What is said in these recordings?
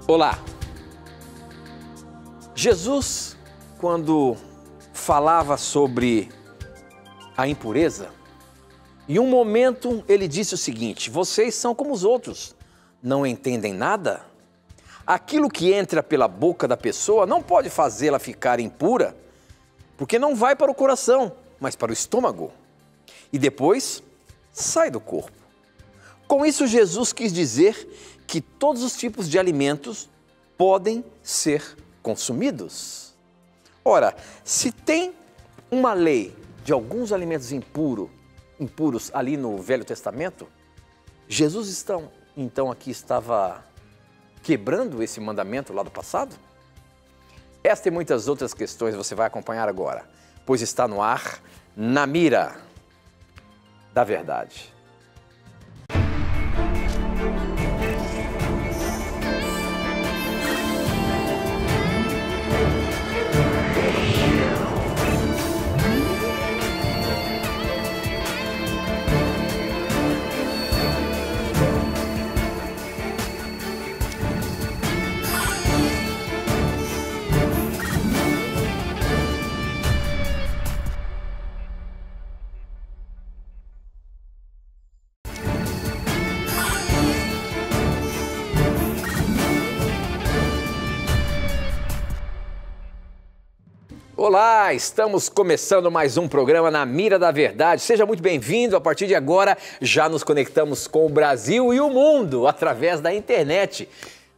Olá! Jesus, quando falava sobre a impureza, em um momento ele disse o seguinte: vocês são como os outros, não entendem nada? Aquilo que entra pela boca da pessoa não pode fazê-la ficar impura, porque não vai para o coração, mas para o estômago, e depois sai do corpo. Com isso, Jesus quis dizer que todos os tipos de alimentos podem ser consumidos. Ora, se tem uma lei de alguns alimentos impuros ali no Velho Testamento, Jesus então aqui estava quebrando esse mandamento lá do passado? Esta e muitas outras questões você vai acompanhar agora, pois está no ar, Na Mira da Verdade. Olá, estamos começando mais um programa Na Mira da Verdade. Seja muito bem-vindo. A partir de agora, já nos conectamos com o Brasil e o mundo através da internet,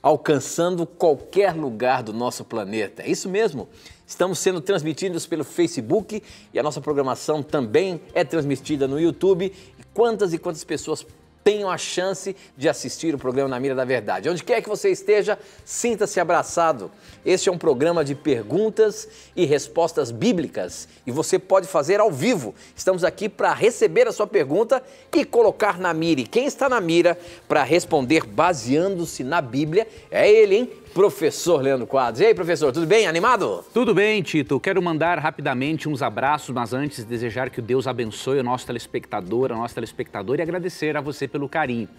alcançando qualquer lugar do nosso planeta. É isso mesmo. Estamos sendo transmitidos pelo Facebook e a nossa programação também é transmitida no YouTube. E quantas pessoas tenham a chance de assistir o programa Na Mira da Verdade. Onde quer que você esteja, sinta-se abraçado. Este é um programa de perguntas e respostas bíblicas e você pode fazer ao vivo. Estamos aqui para receber a sua pergunta e colocar na mira. E quem está na mira para responder baseando-se na Bíblia é ele, hein? Professor Leandro Quadros. E aí, professor, tudo bem? Animado? Tudo bem, Tito. Quero mandar rapidamente uns abraços, mas antes desejar que o Deus abençoe o nosso telespectador, a nossa telespectadora e agradecer a você pelo carinho.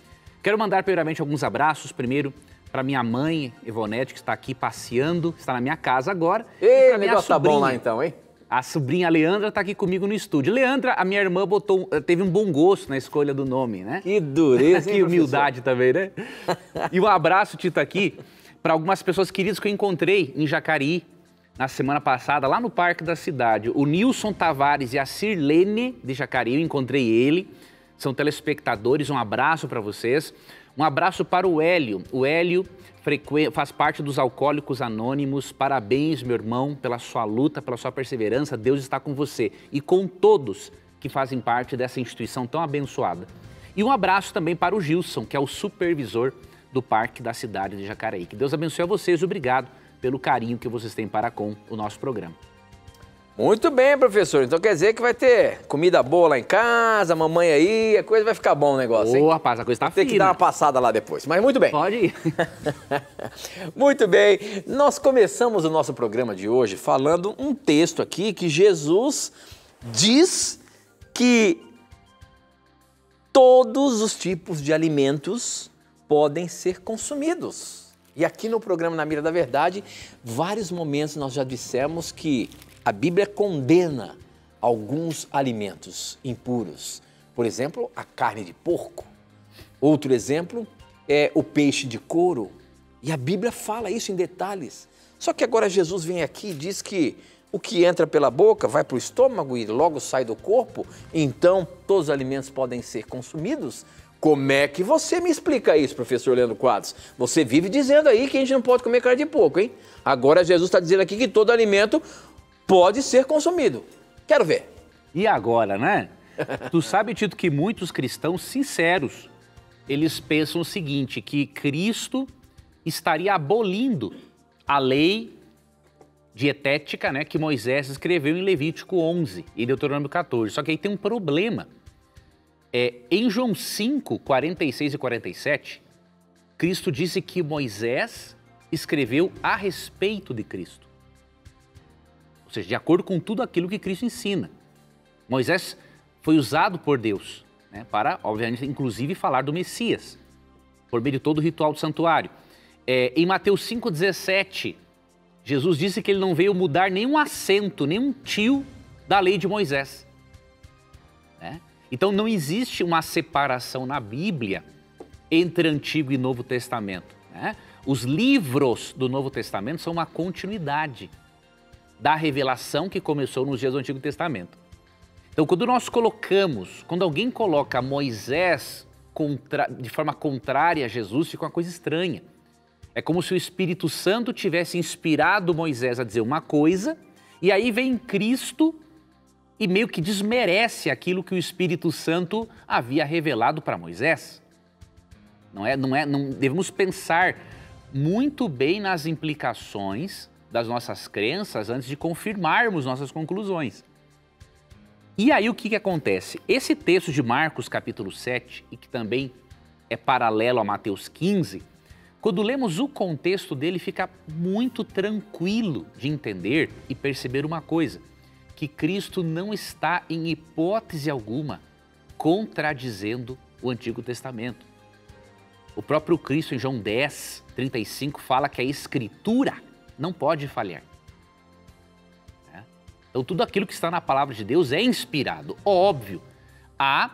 Quero mandar primeiramente alguns abraços, primeiro para minha mãe, Ivonete, que está aqui passeando, está na minha casa agora. E o negócio tá bom lá então, hein? A sobrinha Leandra está aqui comigo no estúdio. Leandra, a minha irmã teve um bom gosto na escolha do nome, né? Que dureza, hein, que humildade também, né? E um abraço, Tito, aqui para algumas pessoas queridas que eu encontrei em Jacareí na semana passada, lá no Parque da Cidade. O Nilson Tavares e a Sirlene de Jacareí, eu encontrei ele, são telespectadores, um abraço para vocês. Um abraço para o Hélio. O Hélio faz parte dos Alcoólicos Anônimos. Parabéns, meu irmão, pela sua luta, pela sua perseverança. Deus está com você e com todos que fazem parte dessa instituição tão abençoada. E um abraço também para o Gilson, que é o supervisor do Parque da Cidade de Jacareí. Que Deus abençoe a vocês. Obrigado pelo carinho que vocês têm para com o nosso programa. Muito bem, professor. Então quer dizer que vai ter comida boa lá em casa, mamãe aí, a coisa vai ficar bom o negócio, hein? Ô, rapaz, a coisa tá fina. Tem que dar uma passada lá depois, mas muito bem. Pode ir. Muito bem. Nós começamos o nosso programa de hoje falando um texto aqui que Jesus diz que todos os tipos de alimentos podem ser consumidos. E aqui no programa Na Mira da Verdade, vários momentos nós já dissemos que a Bíblia condena alguns alimentos impuros. Por exemplo, a carne de porco. Outro exemplo é o peixe de couro. E a Bíblia fala isso em detalhes. Só que agora Jesus vem aqui e diz que o que entra pela boca vai para o estômago e logo sai do corpo. Então, todos os alimentos podem ser consumidos. Como é que você me explica isso, professor Leandro Quadros? Você vive dizendo aí que a gente não pode comer carne de porco, hein? Agora Jesus está dizendo aqui que todo alimento pode ser consumido. Quero ver. E agora, né? Tu sabe, Tito, que muitos cristãos sinceros, eles pensam o seguinte, que Cristo estaria abolindo a lei dietética, né, que Moisés escreveu em Levítico 11 e Deuteronômio 14. Só que aí tem um problema. Em João 5, 46 e 47, Cristo disse que Moisés escreveu a respeito de Cristo. Ou seja, de acordo com tudo aquilo que Cristo ensina. Moisés foi usado por Deus, né, para, obviamente, inclusive falar do Messias, por meio de todo o ritual do santuário. Em Mateus 5,17, Jesus disse que ele não veio mudar nenhum acento, nenhum tio da lei de Moisés. Né? Então não existe uma separação na Bíblia entre Antigo e Novo Testamento. Né? Os livros do Novo Testamento são uma continuidade da revelação que começou nos dias do Antigo Testamento. Então quando alguém coloca Moisés de forma contrária a Jesus, fica uma coisa estranha. É como se o Espírito Santo tivesse inspirado Moisés a dizer uma coisa, e aí vem Cristo e meio que desmerece aquilo que o Espírito Santo havia revelado para Moisés. Não devemos pensar muito bem nas implicações das nossas crenças antes de confirmarmos nossas conclusões. E aí o que acontece? Esse texto de Marcos capítulo 7, e que também é paralelo a Mateus 15, quando lemos o contexto dele, fica muito tranquilo de entender e perceber uma coisa, que Cristo não está em hipótese alguma contradizendo o Antigo Testamento. O próprio Cristo em João 10, 35 fala que a Escritura não pode falhar. Então tudo aquilo que está na palavra de Deus é inspirado. Óbvio, há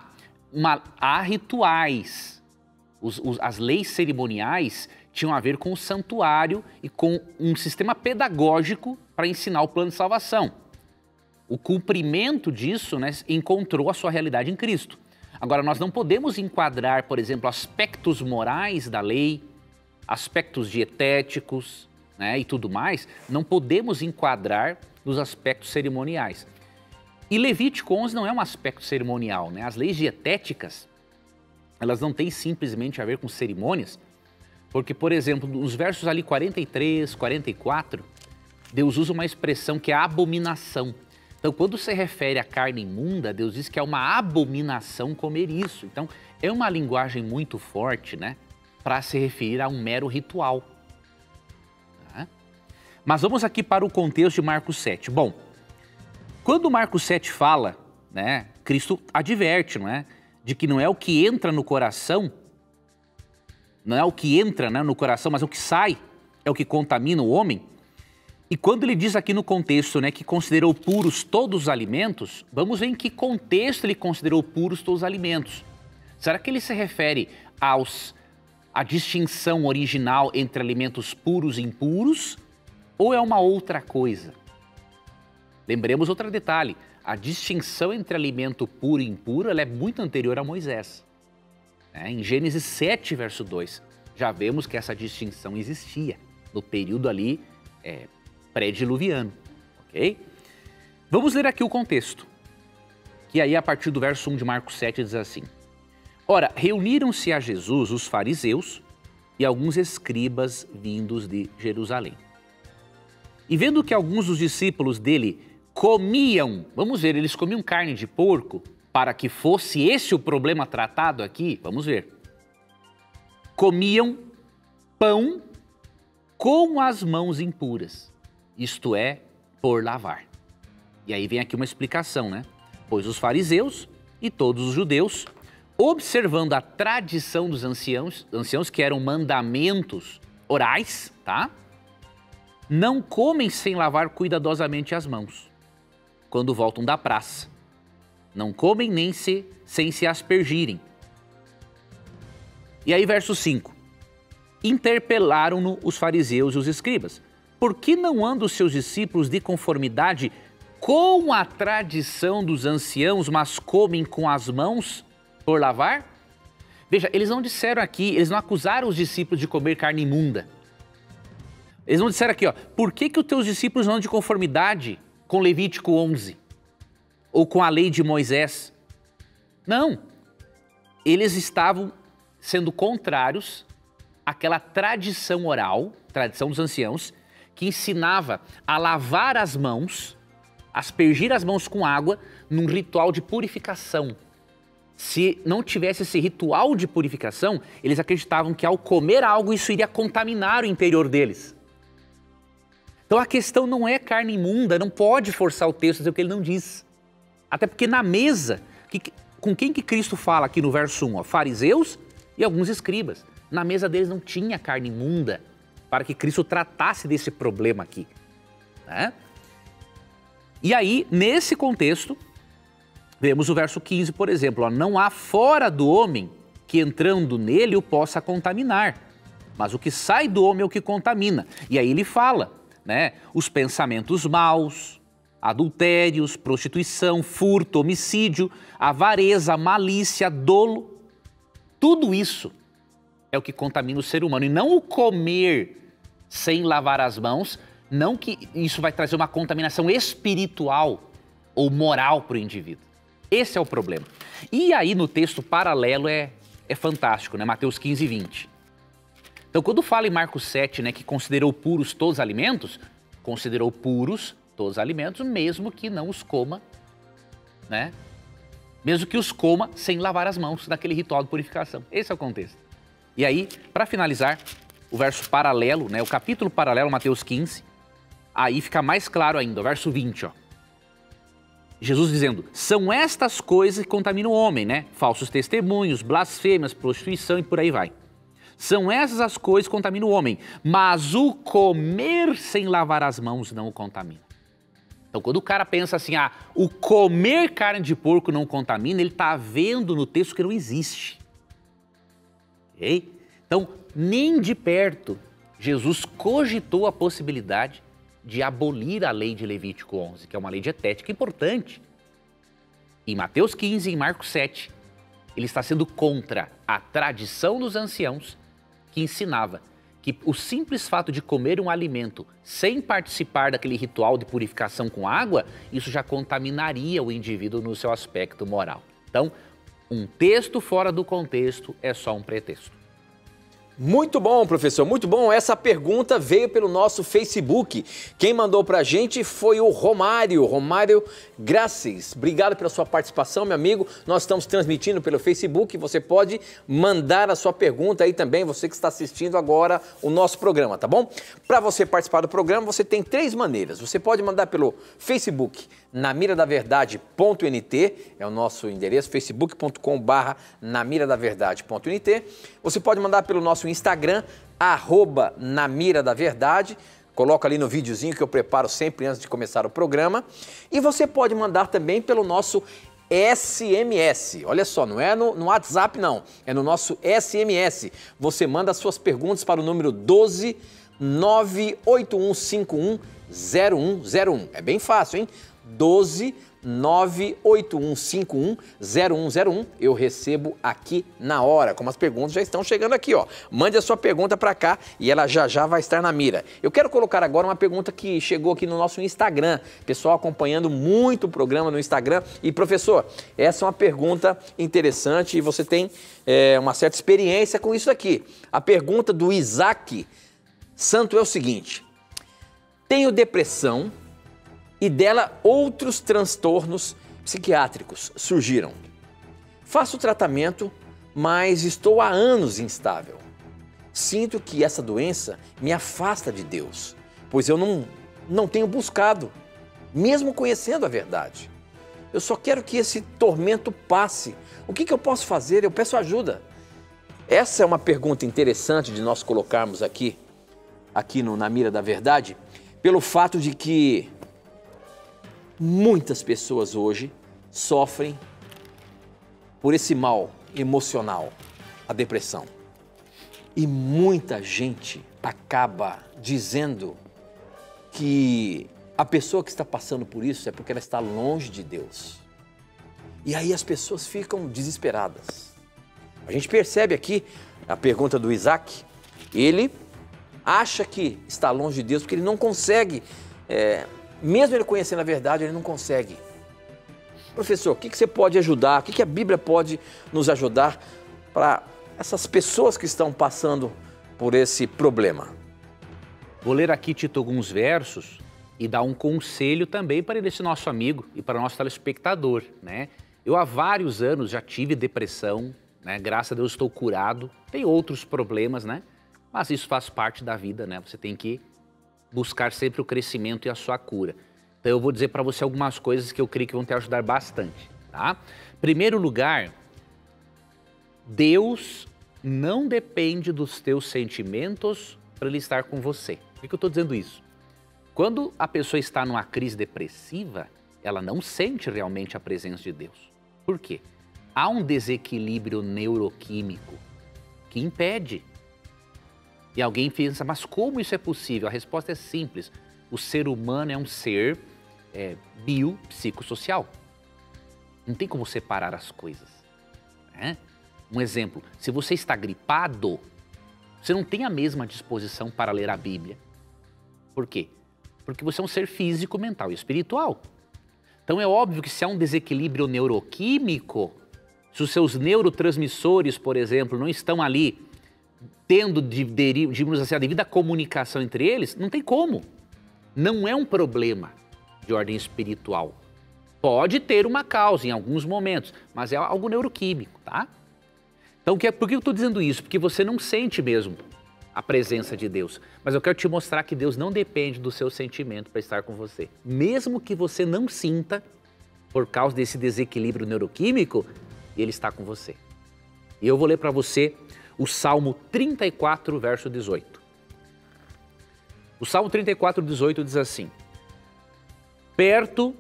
rituais, as leis cerimoniais tinham a ver com o santuário e com um sistema pedagógico para ensinar o plano de salvação. O cumprimento disso, né, encontrou a sua realidade em Cristo. Agora, nós não podemos enquadrar, por exemplo, aspectos morais da lei, aspectos dietéticos, né, e tudo mais, não podemos enquadrar nos aspectos cerimoniais. E Levítico 11 não é um aspecto cerimonial, né? As leis dietéticas, elas não têm simplesmente a ver com cerimônias, porque, por exemplo, nos versos ali 43, 44, Deus usa uma expressão que é abominação. Então, quando se refere à carne imunda, Deus diz que é uma abominação comer isso. Então, é uma linguagem muito forte, né, para se referir a um mero ritual. Tá? Mas vamos aqui para o contexto de Marcos 7. Bom, quando Marcos 7 fala, né, Cristo adverte, não é, de que não é o que entra no coração, não é o que entra, né, no coração, mas o que sai é o que contamina o homem. E quando ele diz aqui no contexto, né, que considerou puros todos os alimentos, vamos ver em que contexto ele considerou puros todos os alimentos. Será que ele se refere à distinção original entre alimentos puros e impuros? Ou é uma outra coisa? Lembremos outro detalhe, a distinção entre alimento puro e impuro ela é muito anterior a Moisés. Em Gênesis 7, verso 2, já vemos que essa distinção existia no período ali pré-diluviano, ok? Vamos ler aqui o contexto, que aí a partir do verso 1 de Marcos 7 diz assim: Ora, reuniram-se a Jesus os fariseus e alguns escribas vindos de Jerusalém. E vendo que alguns dos discípulos dele comiam, vamos ver, eles comiam carne de porco, para que fosse esse o problema tratado aqui, vamos ver. Comiam pão com as mãos impuras, isto é, por lavar. E aí vem aqui uma explicação, né? Pois os fariseus e todos os judeus, observando a tradição dos anciãos que eram mandamentos orais, tá? Não comem sem lavar cuidadosamente as mãos, quando voltam da praça. Não comem nem sem se aspergirem. E aí verso 5. Interpelaram-no os fariseus e os escribas. Por que não andam os seus discípulos de conformidade com a tradição dos anciãos, mas comem com as mãos por lavar? Veja, eles não disseram aqui, eles não acusaram os discípulos de comer carne imunda. Eles não disseram aqui, ó, por que os teus discípulos não andam de conformidade com Levítico 11? Ou com a lei de Moisés? Não. Eles estavam sendo contrários àquela tradição oral, tradição dos anciãos, que ensinava a lavar as mãos, aspergir as mãos com água num ritual de purificação. Se não tivesse esse ritual de purificação, eles acreditavam que ao comer algo isso iria contaminar o interior deles. Então a questão não é carne imunda, não pode forçar o texto a dizer o que ele não diz. Até porque na mesa, com quem que Cristo fala aqui no verso 1? Ó, fariseus e alguns escribas. Na mesa deles não tinha carne imunda, para que Cristo tratasse desse problema aqui, né? E aí, nesse contexto, vemos o verso 15, por exemplo, ó, não há fora do homem que entrando nele o possa contaminar, mas o que sai do homem é o que contamina. E aí ele fala, né, os pensamentos maus, adultérios, prostituição, furto, homicídio, avareza, malícia, dolo, tudo isso é o que contamina o ser humano, e não o comer sem lavar as mãos, não que isso vai trazer uma contaminação espiritual ou moral para o indivíduo. Esse é o problema. E aí no texto paralelo é fantástico, né? Mateus 15, 20. Então quando fala em Marcos 7, né, que considerou puros todos os alimentos, considerou puros todos os alimentos, mesmo que não os coma, né? Mesmo que os coma sem lavar as mãos naquele ritual de purificação. Esse é o contexto. E aí, para finalizar, o verso paralelo, né, o capítulo paralelo, Mateus 15, aí fica mais claro ainda, o verso 20, ó. Jesus dizendo, são estas coisas que contaminam o homem, né? Falsos testemunhos, blasfêmias, prostituição e por aí vai. São essas as coisas que contaminam o homem, mas o comer sem lavar as mãos não o contamina. Então, quando o cara pensa assim, o comer carne de porco não contamina, ele está vendo no texto que não existe. Okay? Então, nem de perto, Jesus cogitou a possibilidade de abolir a lei de Levítico 11, que é uma lei dietética importante. Em Mateus 15 e em Marcos 7, ele está sendo contra a tradição dos anciãos que ensinava que o simples fato de comer um alimento sem participar daquele ritual de purificação com água, isso já contaminaria o indivíduo no seu aspecto moral. Então, um texto fora do contexto é só um pretexto. Muito bom, professor, muito bom. Essa pergunta veio pelo nosso Facebook. Quem mandou pra gente foi o Romário Graces. Obrigado pela sua participação, meu amigo. Nós estamos transmitindo pelo Facebook. Você pode mandar a sua pergunta aí também, você que está assistindo agora o nosso programa, tá bom? Para você participar do programa, você tem 3 maneiras. Você pode mandar pelo Facebook, namiradaverdade.nt, é o nosso endereço, facebook.com/namiradaverdade.nt. Você pode mandar pelo nosso Instagram, @namiradaverdade. Coloca ali no videozinho que eu preparo sempre antes de começar o programa. E você pode mandar também pelo nosso SMS. Olha só, não é no WhatsApp não, é no nosso SMS. Você manda as suas perguntas para o número 12 98151 0101. É bem fácil, hein? 12 98151 0101. Eu recebo aqui na hora, como as perguntas já estão chegando aqui, ó. Mande a sua pergunta para cá e ela já vai estar na mira. Eu quero colocar agora uma pergunta que chegou aqui no nosso Instagram. Pessoal acompanhando muito o programa no Instagram. E professor, essa é uma pergunta interessante e você tem uma certa experiência com isso aqui. A pergunta do Isaac Santo é o seguinte: tenho depressão e dela outros transtornos psiquiátricos surgiram. Faço tratamento, mas estou há anos instável. Sinto que essa doença me afasta de Deus, pois eu não tenho buscado, mesmo conhecendo a verdade. Eu só quero que esse tormento passe. O que eu posso fazer? Eu peço ajuda. Essa é uma pergunta interessante de nós colocarmos aqui Na Mira da Verdade, pelo fato de que muitas pessoas hoje sofrem por esse mal emocional, a depressão. E muita gente acaba dizendo que a pessoa que está passando por isso é porque ela está longe de Deus. E aí as pessoas ficam desesperadas. A gente percebe aqui a pergunta do Isaac, ele acha que está longe de Deus porque ele não consegue, mesmo ele conhecendo a verdade, ele não consegue. Professor, o que você pode ajudar? O que a Bíblia pode nos ajudar para essas pessoas que estão passando por esse problema? Vou ler aqui, Tito, alguns versos e dar um conselho também para esse nosso amigo e para o nosso telespectador, né? Eu há vários anos já tive depressão, né? Graças a Deus estou curado. Tem outros problemas, né? Mas isso faz parte da vida, né? Você tem que buscar sempre o crescimento e a sua cura. Então eu vou dizer para você algumas coisas que eu creio que vão te ajudar bastante, tá? Primeiro lugar, Deus não depende dos teus sentimentos para Ele estar com você. Por que eu estou dizendo isso? Quando a pessoa está numa crise depressiva, ela não sente realmente a presença de Deus. Por quê? Há um desequilíbrio neuroquímico que impede. E alguém pensa, mas como isso é possível? A resposta é simples. O ser humano é um ser biopsicossocial. Não tem como separar as coisas. Né? Um exemplo, se você está gripado, você não tem a mesma disposição para ler a Bíblia. Por quê? Porque você é um ser físico, mental e espiritual. Então é óbvio que se há um desequilíbrio neuroquímico, se os seus neurotransmissores, por exemplo, não estão ali tendo, digamos assim, a devida comunicação entre eles, não tem como. Não é um problema de ordem espiritual. Pode ter uma causa em alguns momentos, mas é algo neuroquímico, tá? Então, por que eu estou dizendo isso? Porque você não sente mesmo a presença de Deus. Mas eu quero te mostrar que Deus não depende do seu sentimento para estar com você. Mesmo que você não sinta, por causa desse desequilíbrio neuroquímico, Ele está com você. E eu vou ler para você o Salmo 34, verso 18. O Salmo 34, 18 diz assim: perto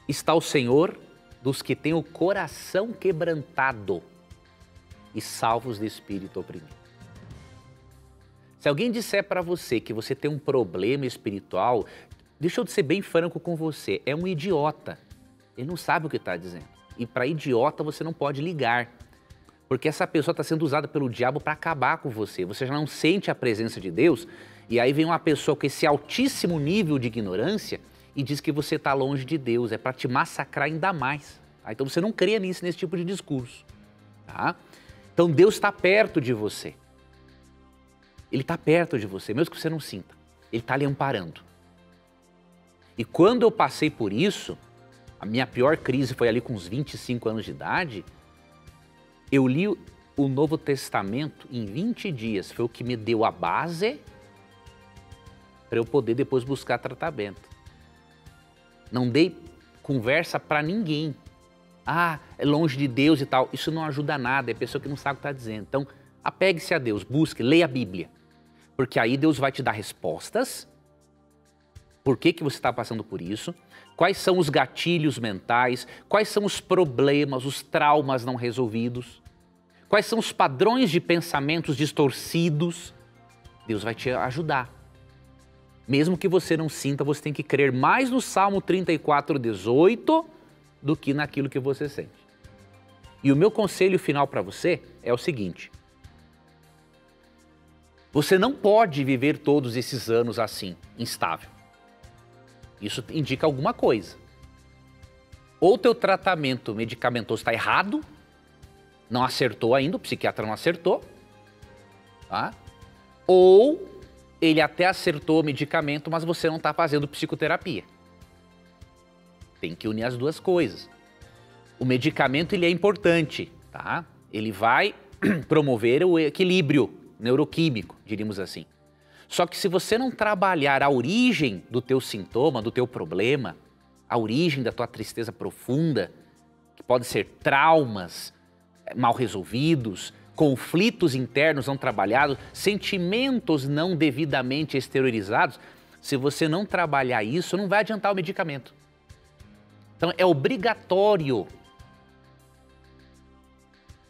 está o Senhor dos que têm o coração quebrantado e salvos de espírito oprimido. Se alguém disser para você que você tem um problema espiritual, deixa eu ser bem franco com você, é um idiota. Ele não sabe o que está dizendo. E para idiota você não pode ligar, porque essa pessoa está sendo usada pelo diabo para acabar com você. Você já não sente a presença de Deus, e aí vem uma pessoa com esse altíssimo nível de ignorância e diz que você está longe de Deus, é para te massacrar ainda mais. Tá? Então você não crê nesse tipo de discurso. Tá? Então Deus está perto de você. Ele está perto de você, mesmo que você não sinta. Ele está lhe amparando. E quando eu passei por isso, a minha pior crise foi ali com uns 25 anos de idade, eu li o Novo Testamento em 20 dias. Foi o que me deu a base para eu poder depois buscar tratamento. Não dei conversa para ninguém. Ah, é longe de Deus e tal. Isso não ajuda nada, é pessoa que não sabe o que está dizendo. Então, apegue-se a Deus, busque, leia a Bíblia. Porque aí Deus vai te dar respostas. Por que você está passando por isso? Quais são os gatilhos mentais? Quais são os problemas, os traumas não resolvidos? Quais são os padrões de pensamentos distorcidos? Deus vai te ajudar. Mesmo que você não sinta, você tem que crer mais no Salmo 34, 18 do que naquilo que você sente. E o meu conselho final para você é o seguinte: você não pode viver todos esses anos assim, instável. Isso indica alguma coisa. Ou teu tratamento medicamentoso está errado, não acertou ainda, o psiquiatra não acertou, tá? Ou ele até acertou o medicamento, mas você não está fazendo psicoterapia. Tem que unir as duas coisas. O medicamento ele é importante, tá? Ele vai promover o equilíbrio neuroquímico, diríamos assim. Só que se você não trabalhar a origem do teu sintoma, do teu problema, a origem da tua tristeza profunda, que pode ser traumas mal resolvidos, conflitos internos não trabalhados, sentimentos não devidamente exteriorizados, se você não trabalhar isso, não vai adiantar o medicamento. Então é obrigatório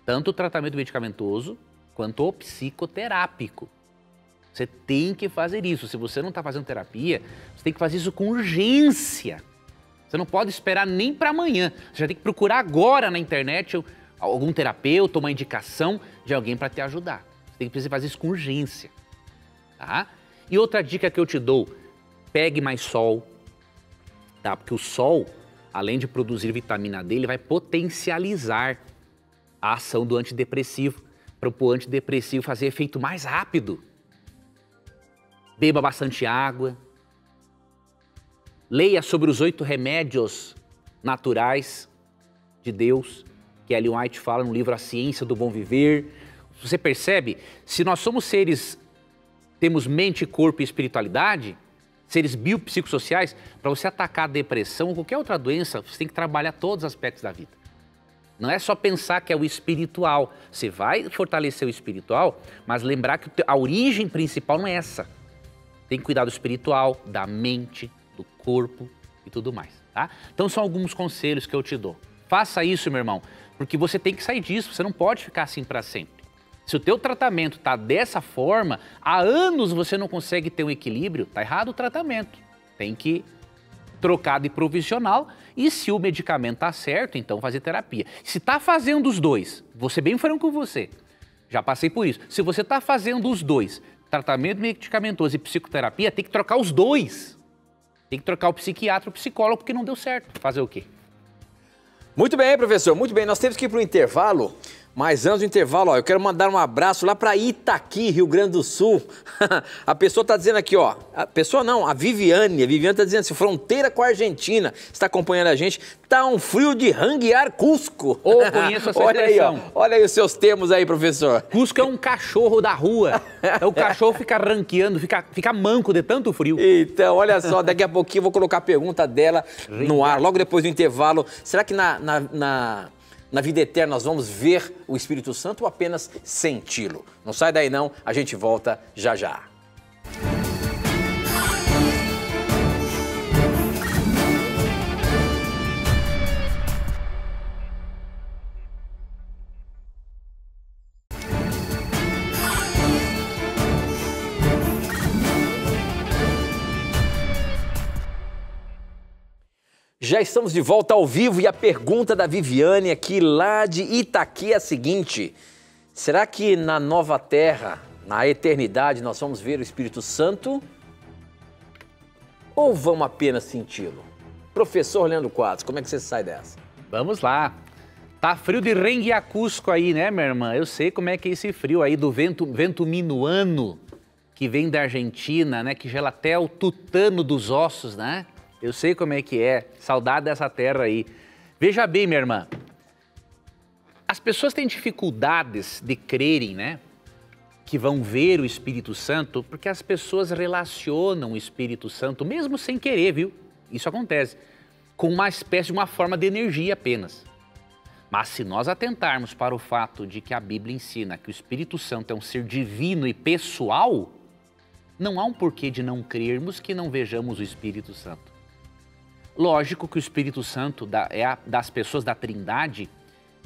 tanto o tratamento medicamentoso quanto o psicoterápico. Você tem que fazer isso. Se você não está fazendo terapia, você tem que fazer isso com urgência. Você não pode esperar nem para amanhã. Você já tem que procurar agora na internet algum terapeuta, uma indicação de alguém para te ajudar. Você tem que fazer isso com urgência. Tá? E outra dica que eu te dou, pegue mais sol. Tá? Porque o sol, além de produzir vitamina D, ele vai potencializar a ação do antidepressivo, para o antidepressivo fazer efeito mais rápido. Beba bastante água. Leia sobre os 8 remédios naturais de Deus, que Ellen White fala no livro A Ciência do Bom Viver. Você percebe? Se nós somos seres, temos mente, corpo e espiritualidade, seres biopsicossociais, para você atacar a depressão ou qualquer outra doença, você tem que trabalhar todos os aspectos da vida. Não é só pensar que é o espiritual. Você vai fortalecer o espiritual, mas lembrar que a origem principal não é essa. Tem que cuidar do espiritual, da mente, do corpo e tudo mais, tá? Então são alguns conselhos que eu te dou. Faça isso, meu irmão, porque você tem que sair disso, você não pode ficar assim para sempre. Se o teu tratamento tá dessa forma, há anos você não consegue ter um equilíbrio, tá errado o tratamento. Tem que trocar de profissional e se o medicamento tá certo, então fazer terapia. Se tá fazendo os dois, vou ser bem franco com você, já passei por isso. Se você tá fazendo os dois, tratamento medicamentoso e psicoterapia, tem que trocar os dois. Tem que trocar o psiquiatra e o psicólogo porque não deu certo. Fazer o quê? Muito bem, professor, muito bem. Nós temos que ir para o intervalo, mas antes do intervalo, ó, eu quero mandar um abraço lá para Itaqui, Rio Grande do Sul. A pessoa está dizendo aqui, ó, a pessoa não, a Viviane está dizendo assim, fronteira com a Argentina, está acompanhando a gente, tá um frio de ranguear Cusco. Conheço essa olha expressão. aí, ó, olha aí os seus termos aí, professor. Cusco é um cachorro da rua, o cachorro fica ranqueando, fica manco de tanto frio. Então, olha só, daqui a pouquinho eu vou colocar a pergunta dela no ar, logo depois do intervalo. Será que na vida eterna nós vamos ver o Espírito Santo ou apenas senti-lo? Não sai daí não, a gente volta já já. Já estamos de volta ao vivo e a pergunta da Viviane aqui lá de Itaqui é a seguinte: será que na nova terra, na eternidade, nós vamos ver o Espírito Santo ou vamos apenas senti-lo? Professor Leandro Quadros, como é que você sai dessa? Vamos lá. Tá frio de Renguiacusco aí, né, minha irmã? Eu sei como é que é esse frio aí do vento minuano que vem da Argentina, né, que gela até o tutano dos ossos, né? Eu sei como é que é, saudade dessa terra aí. Veja bem, minha irmã, as pessoas têm dificuldades de crerem, né, que vão ver o Espírito Santo, porque as pessoas relacionam o Espírito Santo, mesmo sem querer, viu? Isso acontece, com uma espécie de uma forma de energia apenas. Mas se nós atentarmos para o fato de que a Bíblia ensina que o Espírito Santo é um ser divino e pessoal, não há um porquê de não crermos que não vejamos o Espírito Santo. Lógico que o Espírito Santo das pessoas da Trindade,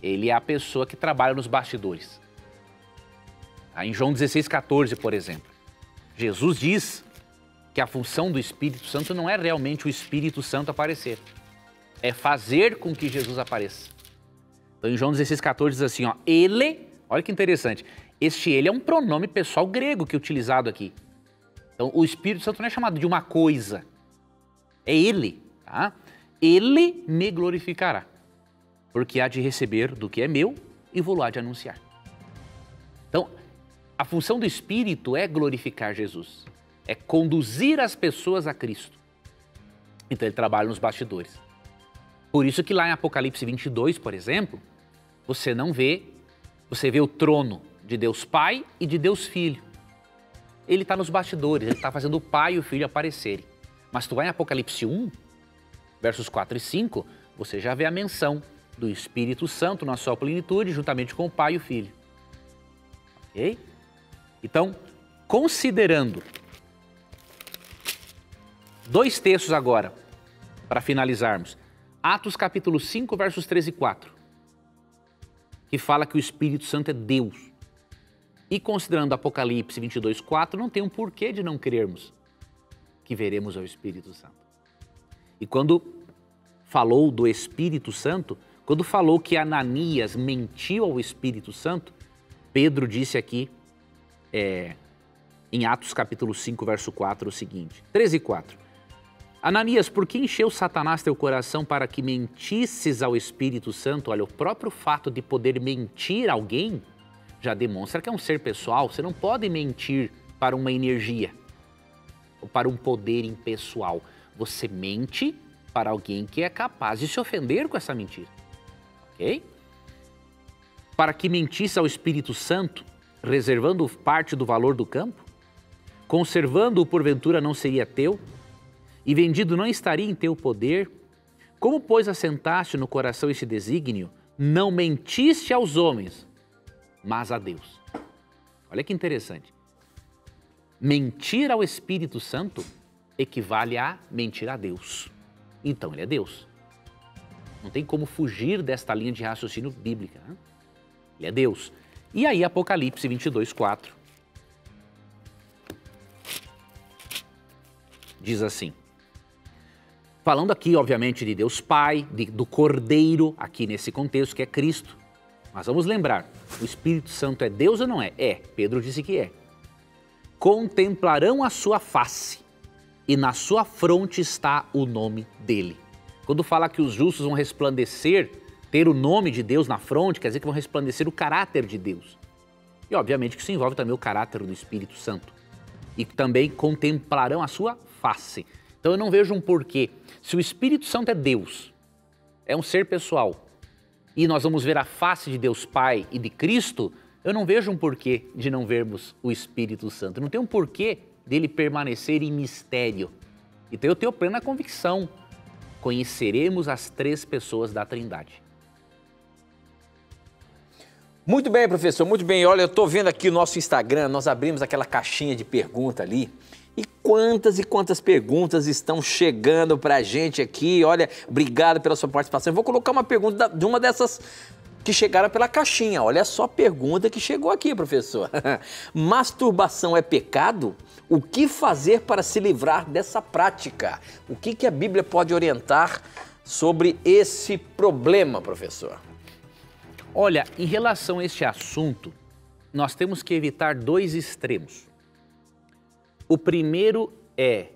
ele é a pessoa que trabalha nos bastidores. Em João 16,14, por exemplo, Jesus diz que a função do Espírito Santo não é realmente o Espírito Santo aparecer, é fazer com que Jesus apareça. Então em João 16,14 diz assim, ó, ele, olha que interessante, este ele é um pronome pessoal grego que é utilizado aqui. Então o Espírito Santo não é chamado de uma coisa, é ele. Tá? Ele me glorificará, porque há de receber do que é meu e vou lá de anunciar. Então, a função do Espírito é glorificar Jesus, é conduzir as pessoas a Cristo. Então ele trabalha nos bastidores. Por isso que lá em Apocalipse 22, por exemplo, você vê o trono de Deus Pai e de Deus Filho. Ele está nos bastidores, ele está fazendo o Pai e o Filho aparecerem. Mas tu vai em Apocalipse 1, versos 4 e 5, você já vê a menção do Espírito Santo na sua plenitude, juntamente com o Pai e o Filho. Ok? Então, considerando dois textos agora, para finalizarmos. Atos capítulo 5, versos 13 e 4, que fala que o Espírito Santo é Deus. E considerando Apocalipse 22, 4, não tem um porquê de não crermos que veremos o Espírito Santo. E quando falou do Espírito Santo, quando falou que Ananias mentiu ao Espírito Santo, Pedro disse aqui, em Atos capítulo 5, verso 4, o seguinte, 13 e 4. Ananias, por que encheu Satanás teu coração para que mentisses ao Espírito Santo? Olha, o próprio fato de poder mentir a alguém já demonstra que é um ser pessoal. Você não pode mentir para uma energia ou para um poder impessoal. Você mente para alguém que é capaz de se ofender com essa mentira, ok? Para que mentisse ao Espírito Santo, reservando parte do valor do campo, conservando-o porventura não seria teu, e vendido não estaria em teu poder? Como, pois, assentaste no coração esse desígnio? não mentiste aos homens, mas a Deus. Olha que interessante. Mentir ao Espírito Santo equivale a mentir a Deus. Então, ele é Deus. Não tem como fugir desta linha de raciocínio bíblica, né? Ele é Deus. E aí, Apocalipse 22, 4. Diz assim, falando aqui, obviamente, de Deus Pai, do Cordeiro, aqui nesse contexto, que é Cristo. Mas vamos lembrar, o Espírito Santo é Deus ou não é? É, Pedro disse que é. Contemplarão a sua face, e na sua fronte está o nome dele. Quando fala que os justos vão resplandecer, ter o nome de Deus na fronte, quer dizer que vão resplandecer o caráter de Deus. E obviamente que isso envolve também o caráter do Espírito Santo. E também contemplarão a sua face. Então eu não vejo um porquê. Se o Espírito Santo é Deus, é um ser pessoal, e nós vamos ver a face de Deus Pai e de Cristo, eu não vejo um porquê de não vermos o Espírito Santo. Não tem um porquê dele permanecer em mistério. Então eu tenho plena convicção. Conheceremos as três pessoas da Trindade. Muito bem, professor, muito bem. Olha, eu estou vendo aqui o nosso Instagram, nós abrimos aquela caixinha de pergunta ali. E quantas perguntas estão chegando para a gente aqui. Olha, obrigado pela sua participação. Eu vou colocar uma pergunta de uma dessas que chegaram pela caixinha. Olha só a pergunta que chegou aqui, professor. Masturbação é pecado? O que fazer para se livrar dessa prática? O que a Bíblia pode orientar sobre esse problema, professor? Olha, em relação a este assunto, nós temos que evitar dois extremos. O primeiro é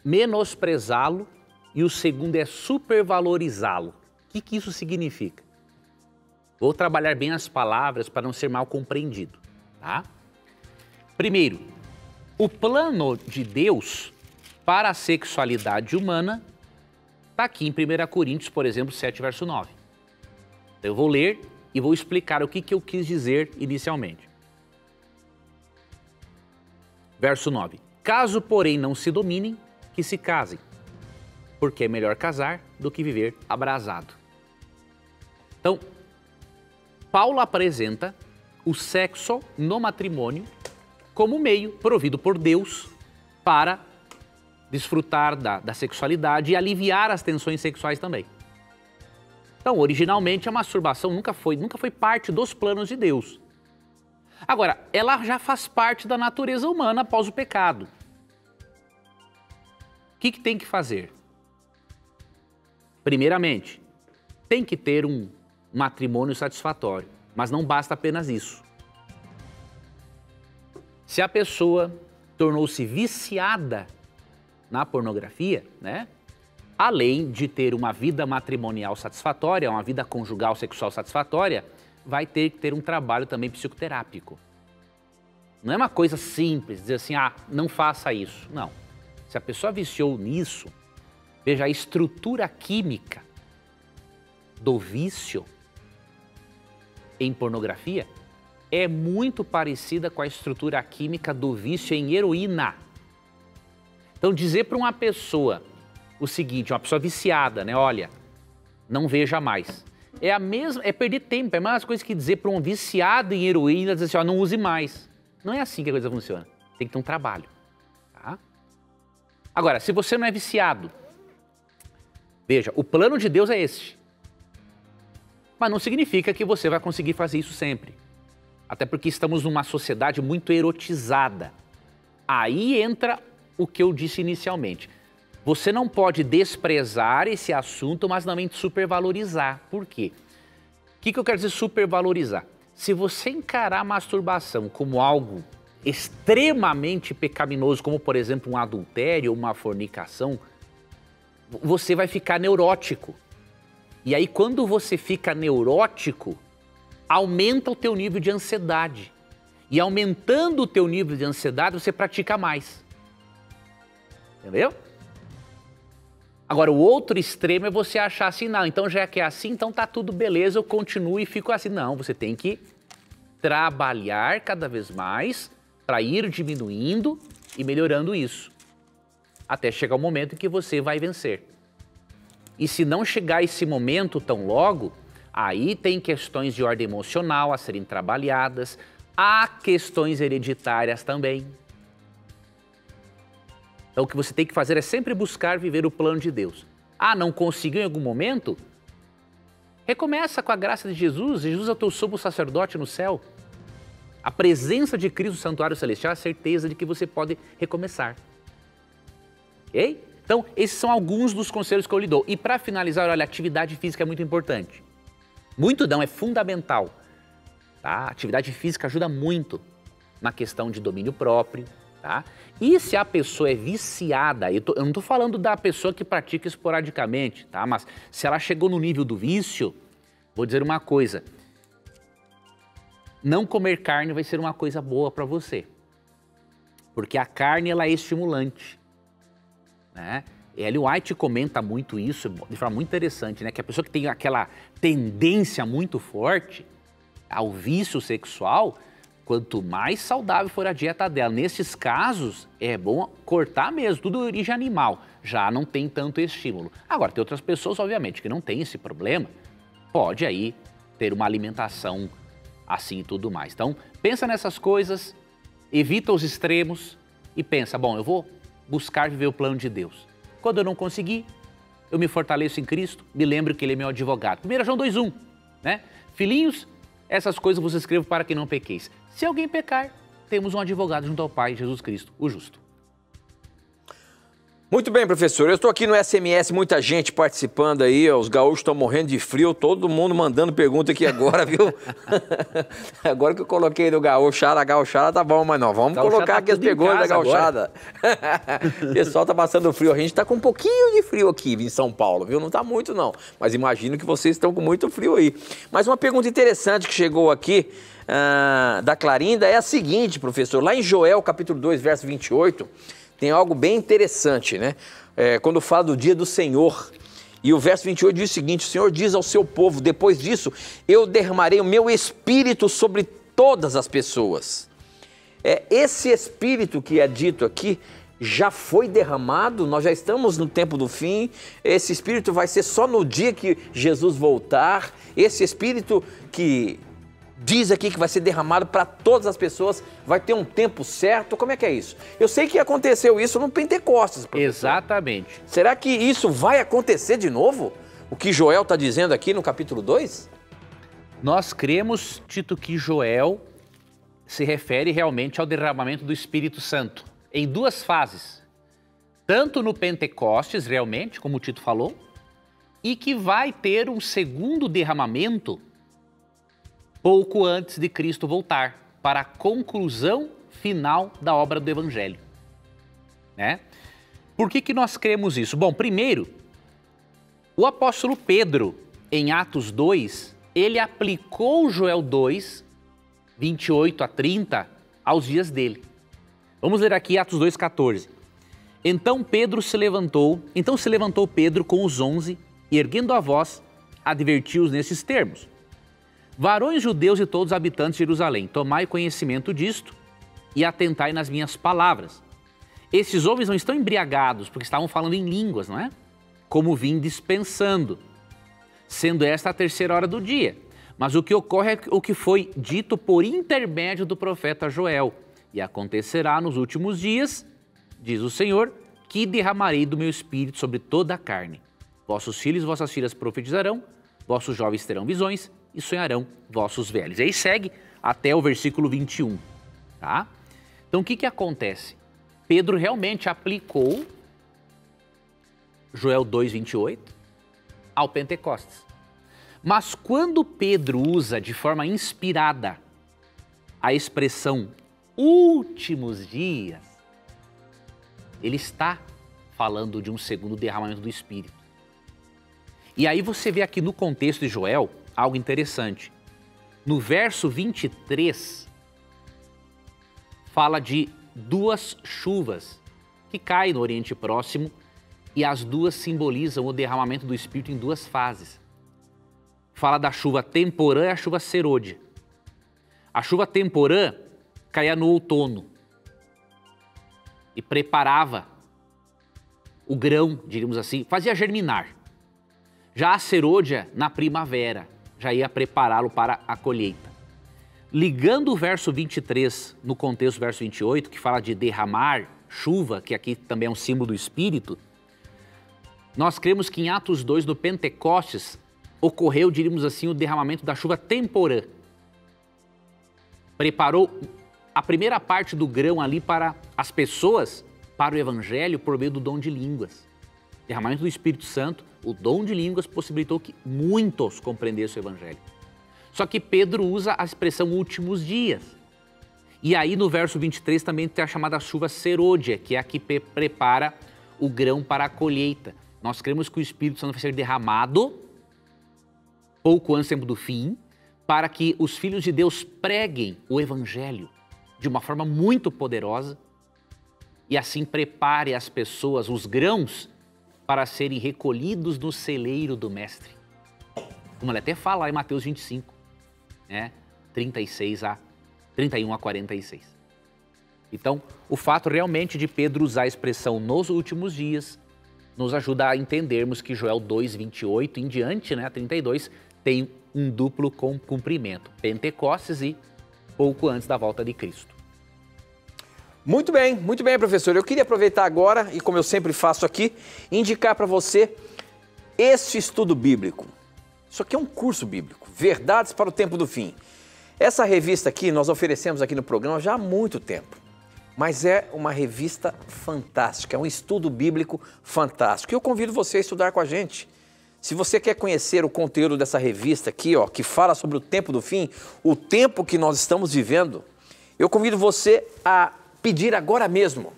menosprezá-lo e o segundo é supervalorizá-lo. O que isso significa? Vou trabalhar bem as palavras para não ser mal compreendido, tá? Primeiro, o plano de Deus para a sexualidade humana está aqui em 1 Coríntios, por exemplo, 7, verso 9. Eu vou ler e vou explicar o que eu quis dizer inicialmente. Verso 9. Caso, porém, não se dominem, que se casem, porque é melhor casar do que viver abrasado. Então, Paulo apresenta o sexo no matrimônio como meio provido por Deus para desfrutar da sexualidade e aliviar as tensões sexuais também. Então, originalmente, a masturbação nunca foi parte dos planos de Deus. Agora, ela já faz parte da natureza humana após o pecado. O que tem que fazer? Primeiramente, tem que ter um matrimônio satisfatório, mas não basta apenas isso. Se a pessoa tornou-se viciada na pornografia, né? Além de ter uma vida matrimonial satisfatória, uma vida conjugal sexual satisfatória, vai ter que ter um trabalho também psicoterápico. Não é uma coisa simples, dizer assim, não faça isso. Não. Se a pessoa viciou nisso, veja a estrutura química do vício em pornografia é muito parecida com a estrutura química do vício em heroína. Então, dizer para uma pessoa o seguinte, uma pessoa viciada, né? Olha, não veja mais. É perder tempo, é a mesma coisa que dizer para um viciado em heroína, dizer assim, não use mais. Não é assim que a coisa funciona. Tem que ter um trabalho. Tá? Agora, se você não é viciado, veja, o plano de Deus é este. Mas não significa que você vai conseguir fazer isso sempre. Até porque estamos numa sociedade muito erotizada. Aí entra o que eu disse inicialmente. Você não pode desprezar esse assunto, mas também supervalorizar. Por quê? O que eu quero dizer supervalorizar? Se você encarar a masturbação como algo extremamente pecaminoso, como por exemplo um adultério ou uma fornicação, você vai ficar neurótico. E aí quando você fica neurótico, aumenta o teu nível de ansiedade. E aumentando o teu nível de ansiedade, você pratica mais. Entendeu? Agora, o outro extremo é você achar assim, não, então já que é assim, então tá tudo beleza, eu continuo e fico assim. Não, você tem que trabalhar cada vez mais para ir diminuindo e melhorando isso. Até chegar o momento em que você vai vencer. E se não chegar esse momento tão logo, Aí tem questões de ordem emocional a serem trabalhadas, há questões hereditárias também. Então o que você tem que fazer é sempre buscar viver o plano de Deus. Ah, não conseguiu em algum momento? Recomeça com a graça de Jesus. Jesus é o teu sumo sacerdote no céu. A presença de Cristo no santuário celestial é a certeza de que você pode recomeçar. Ok? Então, esses são alguns dos conselhos que eu lhe dou. E para finalizar, olha, a atividade física é muito importante. Muito não, é fundamental. Tá? A atividade física ajuda muito na questão de domínio próprio. Tá? E se a pessoa é viciada, eu não estou falando da pessoa que pratica esporadicamente, tá? Mas se ela chegou no nível do vício, vou dizer uma coisa, não comer carne vai ser uma coisa boa para você, porque a carne ela é estimulante, né? Ellen White comenta muito isso de forma muito interessante, né? Que a pessoa que tem aquela tendência muito forte ao vício sexual, quanto mais saudável for a dieta dela, nesses casos é bom cortar mesmo, tudo de origem animal, já não tem tanto estímulo. Agora, tem outras pessoas, obviamente, que não tem esse problema, pode aí ter uma alimentação assim e tudo mais. Então, pensa nessas coisas, evita os extremos e pensa, bom, eu vou buscar viver o plano de Deus. Quando eu não conseguir, eu me fortaleço em Cristo, me lembro que Ele é meu advogado. 1 João 2,1, né? Filhinhos, essas coisas vos escrevo para que não pequeis. Se alguém pecar, temos um advogado junto ao Pai, Jesus Cristo, o justo. Muito bem, professor. Eu estou aqui no SMS, muita gente participando aí, ó, os gaúchos estão morrendo de frio, todo mundo mandando pergunta aqui agora, viu? Agora que eu coloquei no gauchada, a gauchada tá bom, mas não, vamos colocar aqui as perguntas da gauchada. O pessoal tá passando frio, a gente tá com um pouquinho de frio aqui em São Paulo, viu? Não tá muito não, mas imagino que vocês estão com muito frio aí. Mas uma pergunta interessante que chegou aqui da Clarinda é a seguinte, professor, lá em Joel, capítulo 2, verso 28, tem algo bem interessante, né? Quando fala do dia do Senhor. E o verso 28 diz o seguinte, o Senhor diz ao seu povo, depois disso, eu derramarei o meu espírito sobre todas as pessoas. Esse espírito que é dito aqui já foi derramado, nós já estamos no tempo do fim, esse espírito vai ser só no dia que Jesus voltar, esse espírito que diz aqui que vai ser derramado para todas as pessoas, vai ter um tempo certo, como é que é isso? Eu sei que aconteceu isso no Pentecostes, professor. Exatamente. Será que isso vai acontecer de novo? O que Joel está dizendo aqui no capítulo 2? Nós cremos, Tito, que Joel se refere realmente ao derramamento do Espírito Santo, em duas fases. Tanto no Pentecostes, realmente, como o Tito falou, e que vai ter um segundo derramamento pouco antes de Cristo voltar, para a conclusão final da obra do Evangelho. Né? Por que nós cremos isso? Bom, primeiro, o apóstolo Pedro, em Atos 2, ele aplicou Joel 2, 28 a 30, aos dias dele. Vamos ler aqui Atos 2, 14. Então se levantou Pedro com os 11 e, erguendo a voz, advertiu-os nesses termos. Varões judeus e todos os habitantes de Jerusalém, tomai conhecimento disto e atentai nas minhas palavras. Esses homens não estão embriagados, porque estavam falando em línguas, não é? Como vim dispensando, sendo esta a terceira hora do dia. Mas o que ocorre é o que foi dito por intermédio do profeta Joel. E acontecerá nos últimos dias, diz o Senhor, que derramarei do meu espírito sobre toda a carne. Vossos filhos e vossas filhas profetizarão, vossos jovens terão visões, e sonharão vossos velhos. E aí segue até o versículo 21, tá? Então o que acontece? Pedro realmente aplicou Joel 2, 28 ao Pentecostes. Mas quando Pedro usa de forma inspirada a expressão últimos dias, ele está falando de um segundo derramamento do Espírito. E aí você vê aqui no contexto de Joel algo interessante. No verso 23, fala de duas chuvas que caem no Oriente Próximo e as duas simbolizam o derramamento do Espírito em duas fases. Fala da chuva temporã e a chuva serôdia. A chuva temporã caía no outono e preparava o grão, diríamos assim, fazia germinar. Já a serôdia na primavera, já ia prepará-lo para a colheita. Ligando o verso 23 no contexto do verso 28, que fala de derramar chuva, que aqui também é um símbolo do Espírito, nós cremos que em Atos 2, no Pentecostes, ocorreu, diríamos assim, o derramamento da chuva temporã. Preparou a primeira parte do grão ali para as pessoas, para o Evangelho, por meio do dom de línguas. Derramamento do Espírito Santo, o dom de línguas possibilitou que muitos compreendessem o Evangelho. Só que Pedro usa a expressão últimos dias. E aí no verso 23 também tem a chamada chuva serôdia, que é a que prepara o grão para a colheita. Nós cremos que o Espírito Santo vai ser derramado pouco antes do tempo do fim, para que os filhos de Deus preguem o Evangelho de uma forma muito poderosa e assim prepare as pessoas, os grãos, para serem recolhidos no celeiro do Mestre. Como ele até fala lá em Mateus 25, né? 31 a 46. Então, o fato realmente de Pedro usar a expressão nos últimos dias nos ajuda a entendermos que Joel 2, 28 em diante, né, 32, tem um duplo cumprimento, Pentecostes e pouco antes da volta de Cristo. Muito bem, professor. Eu queria aproveitar agora, e como eu sempre faço aqui, indicar para você este estudo bíblico. Isso aqui é um curso bíblico, Verdades para o Tempo do Fim. Essa revista aqui nós oferecemos aqui no programa já há muito tempo, mas é uma revista fantástica, é um estudo bíblico fantástico. E eu convido você a estudar com a gente. Se você quer conhecer o conteúdo dessa revista aqui, ó, que fala sobre o tempo do fim, o tempo que nós estamos vivendo, eu convido você a pedir agora mesmo.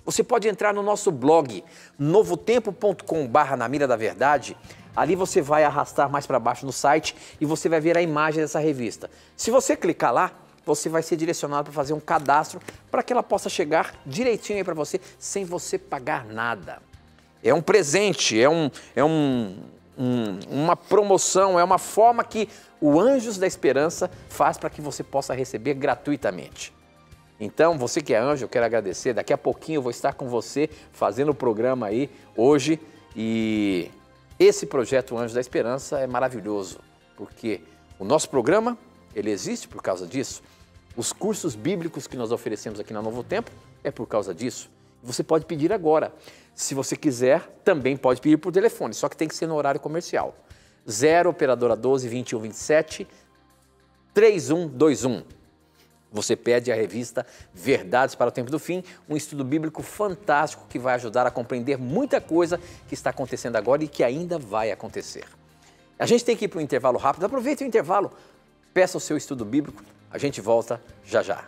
Você pode entrar no nosso blog, novotempo.com/Na Mira da Verdade. Ali você vai arrastar mais para baixo no site e você vai ver a imagem dessa revista. Se você clicar lá, você vai ser direcionado para fazer um cadastro para que ela possa chegar direitinho aí para você, sem você pagar nada. É um presente, uma promoção, é uma forma que o Anjos da Esperança faz para que você possa receber gratuitamente. Então, você que é anjo, eu quero agradecer. Daqui a pouquinho eu vou estar com você fazendo o programa aí hoje. E esse projeto Anjos da Esperança é maravilhoso, porque o nosso programa, ele existe por causa disso. Os cursos bíblicos que nós oferecemos aqui na Novo Tempo é por causa disso. Você pode pedir agora. Se você quiser, também pode pedir por telefone, só que tem que ser no horário comercial. 0 operadora 12 21 27 3121. Você pede a revista Verdades para o Tempo do Fim, um estudo bíblico fantástico que vai ajudar a compreender muita coisa que está acontecendo agora e que ainda vai acontecer. A gente tem que ir para um intervalo rápido, aproveite o intervalo, peça o seu estudo bíblico, a gente volta já já.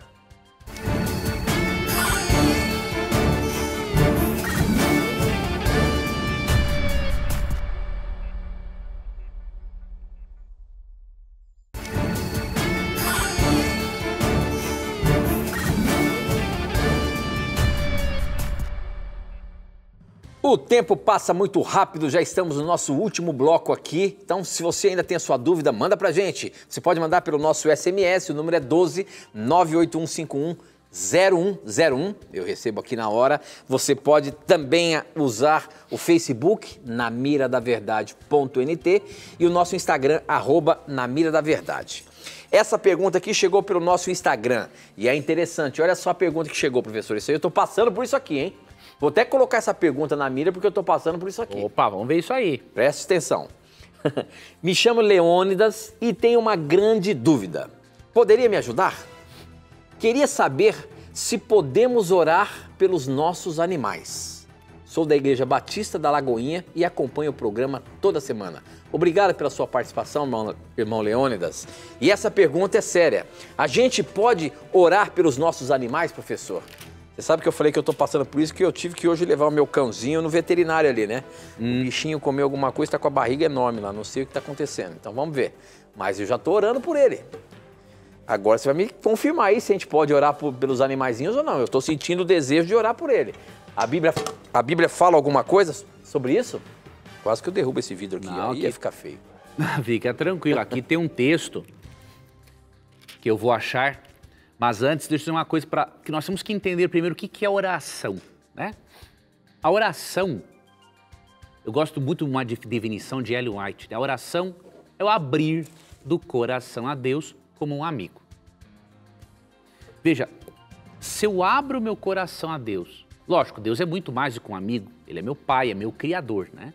O tempo passa muito rápido, já estamos no nosso último bloco aqui. Então, se você ainda tem a sua dúvida, manda pra gente. Você pode mandar pelo nosso SMS, o número é 12 98151 0101. Eu recebo aqui na hora. Você pode também usar o Facebook, namiradaverdade.nt, e o nosso Instagram, @namiradaverdade. Essa pergunta aqui chegou pelo nosso Instagram e é interessante. Olha só a pergunta que chegou, professor. Isso aí eu tô passando por isso aqui, hein? Vou até colocar essa pergunta na mira porque eu estou passando por isso aqui. Opa, vamos ver isso aí. Preste atenção. Me chamo Leônidas e tenho uma grande dúvida. Poderia me ajudar? Queria saber se podemos orar pelos nossos animais. Sou da Igreja Batista da Lagoinha e acompanho o programa toda semana. Obrigado pela sua participação, irmão Leônidas. E essa pergunta é séria. A gente pode orar pelos nossos animais, professor? Você sabe que eu falei que eu tô passando por isso, que eu tive que hoje levar o meu cãozinho no veterinário ali, né? O bichinho comeu alguma coisa, tá com a barriga enorme lá, não sei o que tá acontecendo. Então vamos ver. Mas eu já tô orando por ele. Agora você vai me confirmar aí se a gente pode orar pelos animaizinhos ou não. Eu tô sentindo o desejo de orar por ele. A Bíblia fala alguma coisa sobre isso? Quase que eu derrubo esse vidro aqui, não, aí ia ficar feio. Fica tranquilo, aqui tem um texto que eu vou achar. Mas antes, deixa eu dizer uma coisa que nós temos que entender primeiro o que é oração, né? A oração, eu gosto muito de uma definição de Ellen White, né? A oração é o abrir do coração a Deus como um amigo. Veja, se eu abro meu coração a Deus, lógico, Deus é muito mais do que um amigo, Ele é meu pai, é meu criador, né?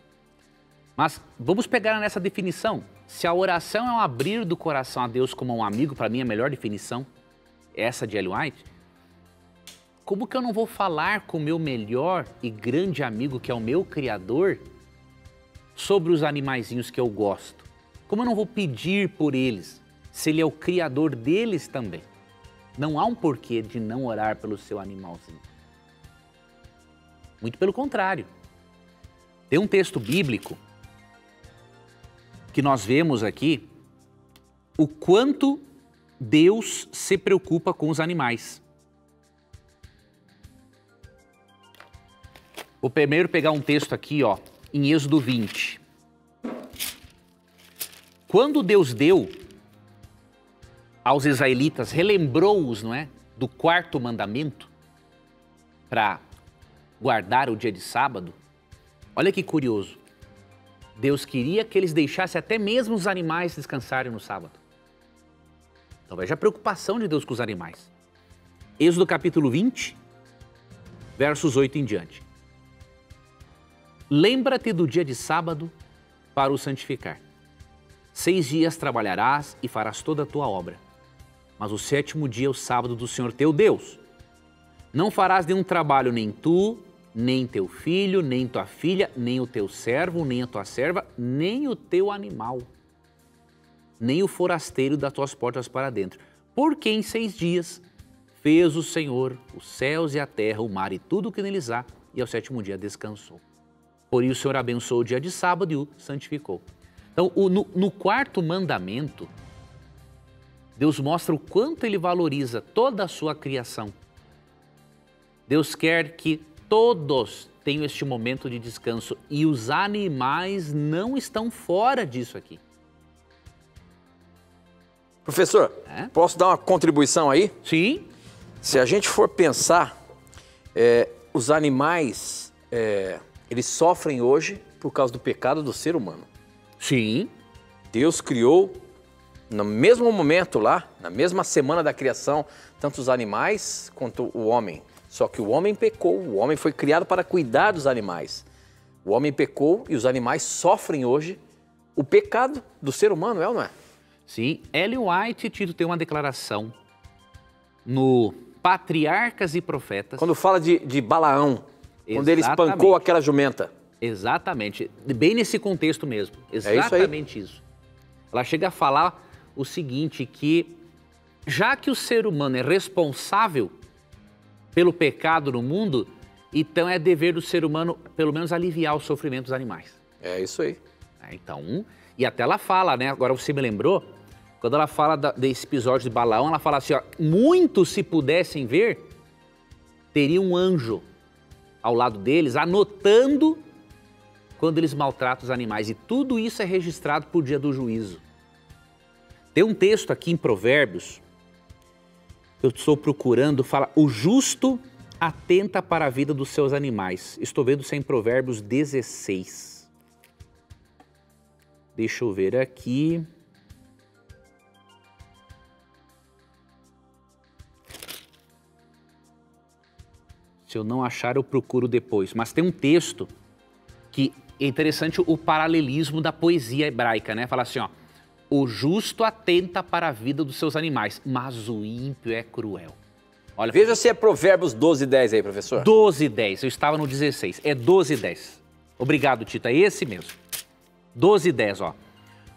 Mas vamos pegar nessa definição. Se a oração é um abrir do coração a Deus como um amigo, para mim a melhor definição é essa de Ellen White, como que eu não vou falar com o meu melhor e grande amigo, que é o meu criador, sobre os animaizinhos que eu gosto? Como eu não vou pedir por eles, se Ele é o criador deles também? Não há um porquê de não orar pelo seu animalzinho. Muito pelo contrário. Tem um texto bíblico que nós vemos aqui o quanto Deus se preocupa com os animais. Vou primeiro pegar um texto aqui, ó, em Êxodo 20. Quando Deus deu aos israelitas, relembrou-os, não é, do quarto mandamento para guardar o dia de sábado, olha que curioso. Deus queria que eles deixassem até mesmo os animais descansarem no sábado. Então veja a preocupação de Deus com os animais. Êxodo capítulo 20, versos 8 em diante. Lembra-te do dia de sábado para o santificar. 6 dias trabalharás e farás toda a tua obra. Mas o 7º dia é o sábado do Senhor teu Deus. Não farás nenhum trabalho, nem tu, nem teu filho, nem tua filha, nem o teu servo, nem a tua serva, nem o teu animal, nem o forasteiro das tuas portas para dentro. Porque em 6 dias fez o Senhor os céus e a terra, o mar e tudo o que neles há, e ao 7º dia descansou. Por isso o Senhor abençoou o dia de sábado e o santificou. Então, no quarto mandamento, Deus mostra o quanto Ele valoriza toda a sua criação. Deus quer que todos tenham este momento de descanso e os animais não estão fora disso aqui. Professor, posso dar uma contribuição aí? Sim. Se a gente for pensar, os animais, eles sofrem hoje por causa do pecado do ser humano. Sim. Deus criou, no mesmo momento lá, na mesma semana da criação, tanto os animais quanto o homem. Só que o homem pecou, o homem foi criado para cuidar dos animais. O homem pecou e os animais sofrem hoje o pecado do ser humano, é ou não é? Sim, Ellen White, Tito, tem uma declaração no Patriarcas e Profetas. Quando fala de Balaão, quando ele espancou aquela jumenta. Exatamente, bem nesse contexto mesmo, exatamente isso. Ela chega a falar o seguinte, que já que o ser humano é responsável pelo pecado no mundo, então é dever do ser humano, pelo menos, aliviar o sofrimento dos animais. É isso aí. Então, e até ela fala, né, agora você me lembrou, quando ela fala desse episódio de Balaão, ela fala assim, ó, muitos se pudessem ver, teria um anjo ao lado deles, anotando quando eles maltratam os animais. E tudo isso é registrado por dia do juízo. Tem um texto aqui em Provérbios, eu estou procurando, fala, o justo atenta para a vida dos seus animais. Estou vendo isso em Provérbios 16. Deixa eu ver aqui. Se eu não achar, eu procuro depois. Mas tem um texto que é interessante, o paralelismo da poesia hebraica, né? Fala assim, ó, o justo atenta para a vida dos seus animais, mas o ímpio é cruel. Olha, veja se é Provérbios 12:10 aí, professor. 12:10, eu estava no 16, é 12:10. Obrigado, Tito, é esse mesmo. 12:10, ó.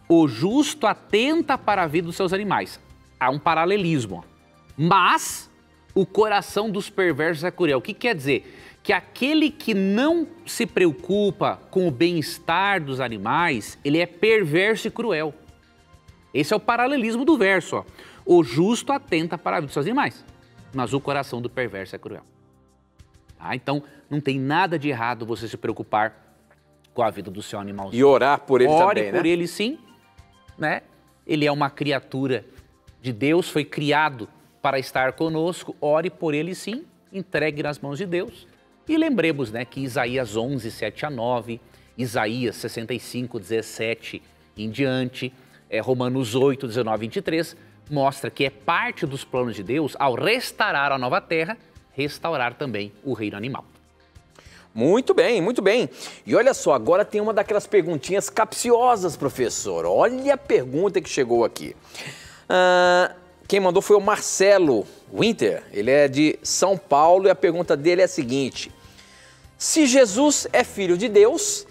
O justo atenta para a vida dos seus animais. Há um paralelismo, ó. Mas o coração dos perversos é cruel. O que quer dizer? Que aquele que não se preocupa com o bem-estar dos animais, ele é perverso e cruel. Esse é o paralelismo do verso, ó. O justo atenta para a vida dos seus animais, mas o coração do perverso é cruel. Tá? Então, não tem nada de errado você se preocupar com a vida do seu animalzinho. E orar por ele também, né? Ore por ele, sim, né? Ele é uma criatura de Deus, foi criado para estar conosco. Ore por ele, sim, entregue nas mãos de Deus. E lembremos, né, que Isaías 11, 7 a 9, Isaías 65, 17 em diante, Romanos 8, 19 e 23, mostra que é parte dos planos de Deus, ao restaurar a nova terra, restaurar também o reino animal. Muito bem, muito bem. E olha só, agora tem uma daquelas perguntinhas capciosas, professor. Olha a pergunta que chegou aqui. Quem mandou foi o Marcelo Winter, ele é de São Paulo e a pergunta dele é a seguinte: se Jesus é filho de Deus,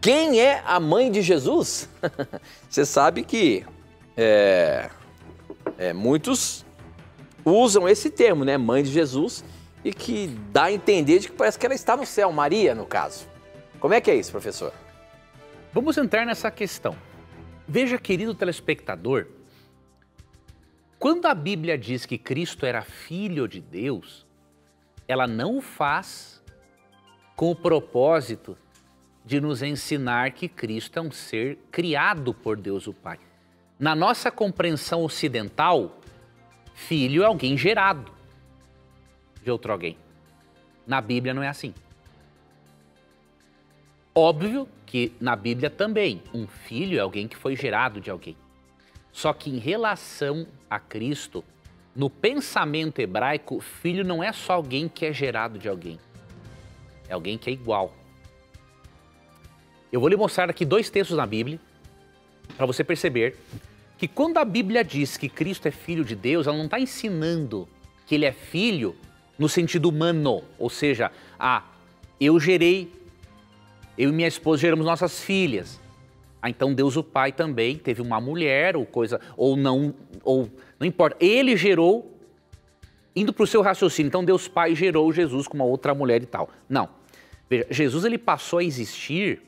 quem é a mãe de Jesus? Você sabe que muitos usam esse termo, né, mãe de Jesus, e que dá a entender de que parece que ela está no céu, Maria, no caso. Como é que é isso, professor? Vamos entrar nessa questão. Veja, querido telespectador, quando a Bíblia diz que Cristo era filho de Deus, ela não o faz com o propósito de nos ensinar que Cristo é um ser criado por Deus o Pai. Na nossa compreensão ocidental, filho é alguém gerado de outro alguém. Na Bíblia não é assim. Óbvio que na Bíblia também, um filho é alguém que foi gerado de alguém. Só que em relação a Cristo, no pensamento hebraico, filho não é só alguém que é gerado de alguém. É alguém que é igual. Eu vou lhe mostrar aqui 2 textos na Bíblia, para você perceber que quando a Bíblia diz que Cristo é filho de Deus, ela não está ensinando que ele é filho no sentido humano, ou seja, eu e minha esposa geramos nossas filhas. Então Deus o Pai também teve uma mulher, ou não importa. Ele gerou, indo para o seu raciocínio, então Deus Pai gerou Jesus com uma outra mulher e tal. Não. Veja, Jesus ele passou a existir,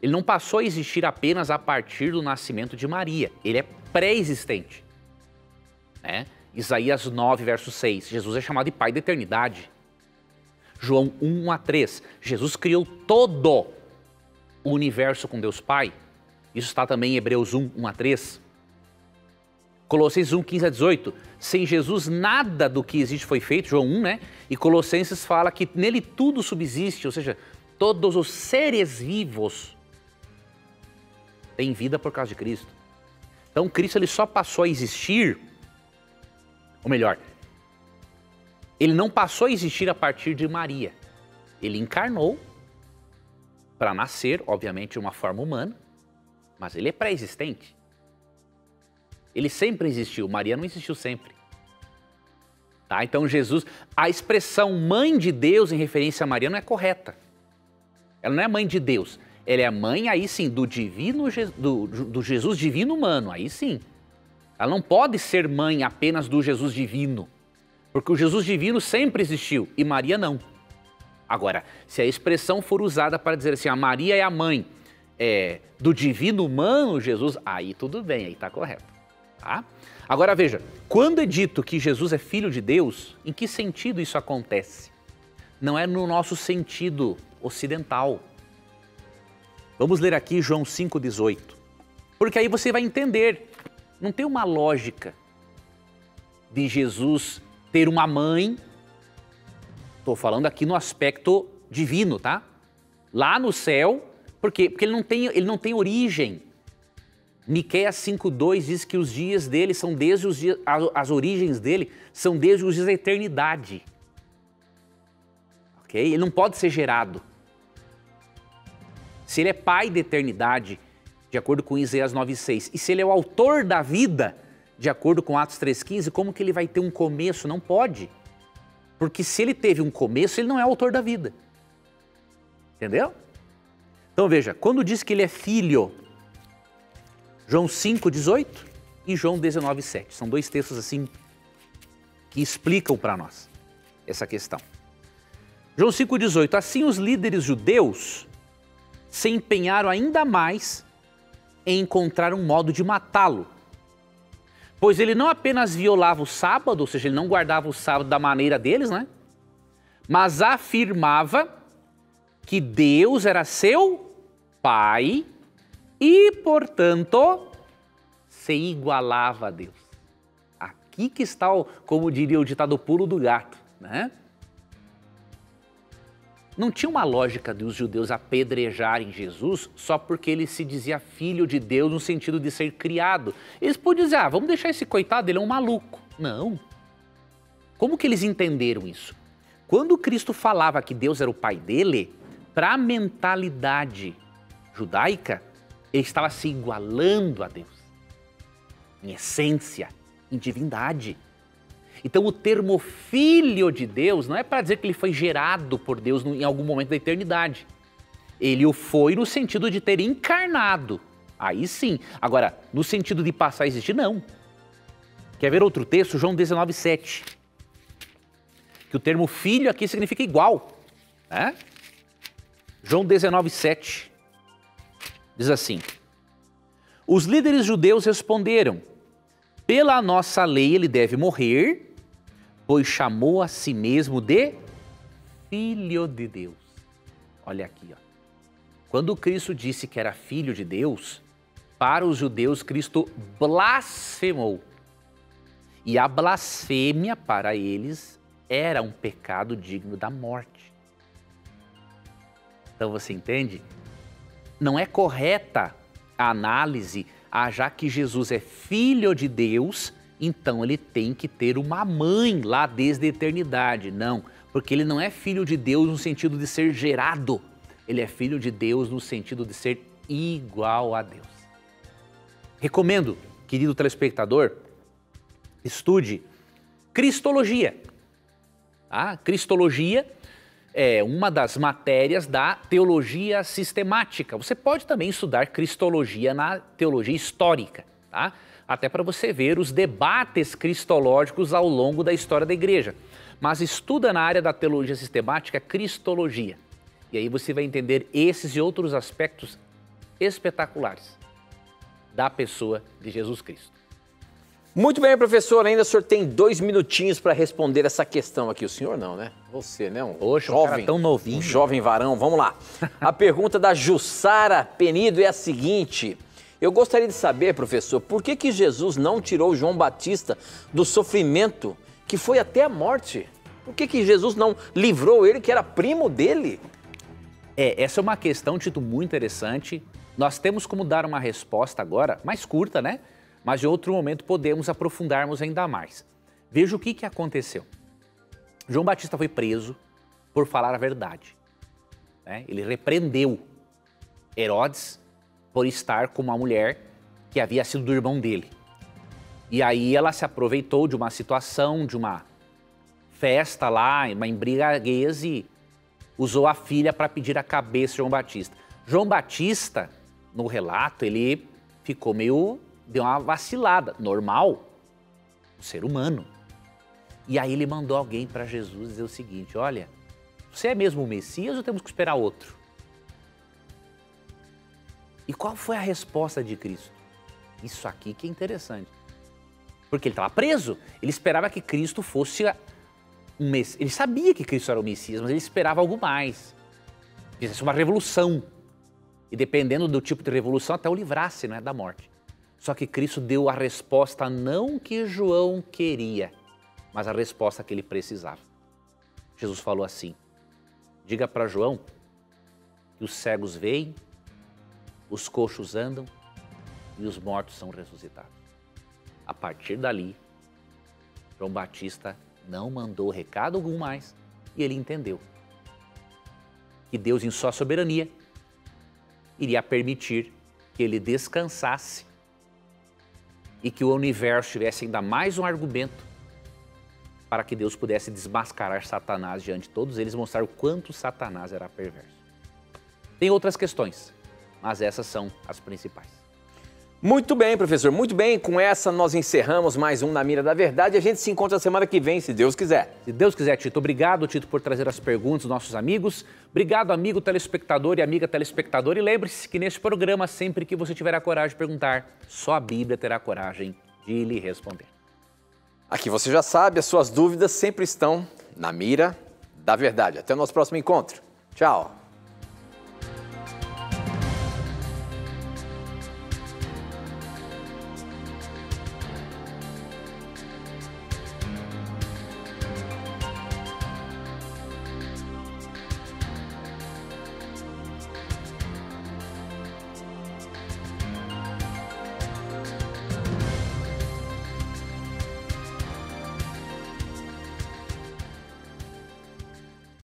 ele não passou a existir apenas a partir do nascimento de Maria. Ele é pré-existente, né? Isaías 9, verso 6, Jesus é chamado de Pai da eternidade. João 1 a 3, Jesus criou todo o universo com Deus Pai. Isso está também em Hebreus 1, 1 a 3. Colossenses 1, 15 a 18, sem Jesus nada do que existe foi feito, João 1, né? E Colossenses fala que nele tudo subsiste, ou seja, todos os seres vivos têm vida por causa de Cristo. Então Cristo ele só passou a existir, ou melhor, ele não passou a existir a partir de Maria. Ele encarnou para nascer, obviamente, de uma forma humana, mas ele é pré-existente. Ele sempre existiu, Maria não existiu sempre. Tá? Então Jesus, a expressão mãe de Deus em referência a Maria não é correta. Ela não é mãe de Deus, ela é a mãe aí sim do divino, do Jesus divino humano, aí sim. Ela não pode ser mãe apenas do Jesus divino, porque o Jesus divino sempre existiu e Maria não. Agora, se a expressão for usada para dizer assim, a Maria é a mãe do divino humano, Jesus, aí tudo bem, aí está correto. Tá? Agora veja, quando é dito que Jesus é filho de Deus, em que sentido isso acontece? Não é no nosso sentido ocidental. Vamos ler aqui João 5,18, porque aí você vai entender. Não tem uma lógica de Jesus ter uma mãe, estou falando aqui no aspecto divino, tá? Lá no céu, porque ele não tem origem. Miqueias 5,2 diz que os dias dele são desde os dias, as origens dele são desde os dias da eternidade. Ok? Ele não pode ser gerado. Se ele é pai da eternidade, de acordo com Isaías 9,6, e se ele é o autor da vida, de acordo com Atos 3,15, como que ele vai ter um começo? Não pode. Porque se ele teve um começo, ele não é o autor da vida. Entendeu? Então veja, quando diz que ele é filho, João 5,18 e João 19,7. São 2 textos assim que explicam para nós essa questão. João 5,18. Assim os líderes judeus se empenharam ainda mais em encontrar um modo de matá-lo. Pois ele não apenas violava o sábado, ou seja, ele não guardava o sábado da maneira deles, né? Mas afirmava que Deus era seu Pai e, portanto, se igualava a Deus. Aqui que está, como diria o ditado, pulo do gato, né? Não tinha uma lógica de os judeus apedrejarem Jesus só porque ele se dizia filho de Deus no sentido de ser criado. Eles podiam dizer, vamos deixar esse coitado, ele é um maluco. Não. Como que eles entenderam isso? Quando Cristo falava que Deus era o pai dele, para a mentalidade judaica, ele estava se igualando a Deus. Em essência, em divindade. Então o termo filho de Deus não é para dizer que ele foi gerado por Deus em algum momento da eternidade. Ele o foi no sentido de ter encarnado. Aí sim. Agora, no sentido de passar a existir, não. Quer ver outro texto? João 19:7. Que o termo filho aqui significa igual. Né? João 19:7. Diz assim. Os líderes judeus responderam, pela nossa lei ele deve morrer, pois chamou a si mesmo de Filho de Deus. Olha aqui, ó. Quando Cristo disse que era Filho de Deus, para os judeus Cristo blasfemou. E a blasfêmia para eles era um pecado digno da morte. Então você entende? Não é correta a análise, já que Jesus é Filho de Deus, então ele tem que ter uma mãe lá desde a eternidade. Não, porque ele não é filho de Deus no sentido de ser gerado. Ele é filho de Deus no sentido de ser igual a Deus. Recomendo, querido telespectador, estude Cristologia. A Cristologia é uma das matérias da teologia sistemática. Você pode também estudar Cristologia na teologia histórica, tá? Até para você ver os debates cristológicos ao longo da história da igreja. Mas estuda na área da teologia sistemática Cristologia. E aí você vai entender esses e outros aspectos espetaculares da pessoa de Jesus Cristo. Muito bem, professor. Ainda o senhor tem 2 minutinhos para responder essa questão aqui. O senhor não, né? Você, né? Poxa, jovem, um cara tão novinho. Um jovem varão. Vamos lá. A pergunta da Jussara Penido é a seguinte. Eu gostaria de saber, professor, por que Jesus não tirou João Batista do sofrimento que foi até a morte? Por que Jesus não livrou ele, que era primo dele? Essa é uma questão, Tito, muito interessante. Nós temos como dar uma resposta agora, mais curta, né? Mas em outro momento podemos aprofundarmos ainda mais. Veja o que aconteceu. João Batista foi preso por falar a verdade. Né? Ele repreendeu Herodes por estar com uma mulher que havia sido do irmão dele. E aí ela se aproveitou de uma situação, de uma festa lá, uma embriaguez e usou a filha para pedir a cabeça de João Batista. João Batista, no relato, ele ficou deu uma vacilada, normal, um ser humano. E aí ele mandou alguém para Jesus dizer o seguinte, olha, você é mesmo o Messias ou temos que esperar outro? E qual foi a resposta de Cristo? Isso aqui que é interessante. Porque ele estava preso, ele esperava que Cristo fosse um Messias. Ele sabia que Cristo era o Messias, mas ele esperava algo mais. Que fizesse uma revolução. E dependendo do tipo de revolução, até o livrasse, não é, da morte. Só que Cristo deu a resposta não que João queria, mas a resposta que ele precisava. Jesus falou assim, diga para João que os cegos veem, os coxos andam e os mortos são ressuscitados. A partir dali, João Batista não mandou recado algum mais e ele entendeu que Deus, em sua soberania, iria permitir que ele descansasse e que o universo tivesse ainda mais um argumento para que Deus pudesse desmascarar Satanás diante de todos eles e mostrar o quanto Satanás era perverso. Tem outras questões, mas essas são as principais. Muito bem, professor, muito bem. Com essa nós encerramos mais um Na Mira da Verdade. A gente se encontra semana que vem, se Deus quiser. Se Deus quiser, Tito. Obrigado, Tito, por trazer as perguntas dos nossos amigos. Obrigado, amigo telespectador e amiga telespectadora. E lembre-se que neste programa, sempre que você tiver a coragem de perguntar, só a Bíblia terá a coragem de lhe responder. Aqui você já sabe, as suas dúvidas sempre estão na Mira da Verdade. Até o nosso próximo encontro. Tchau.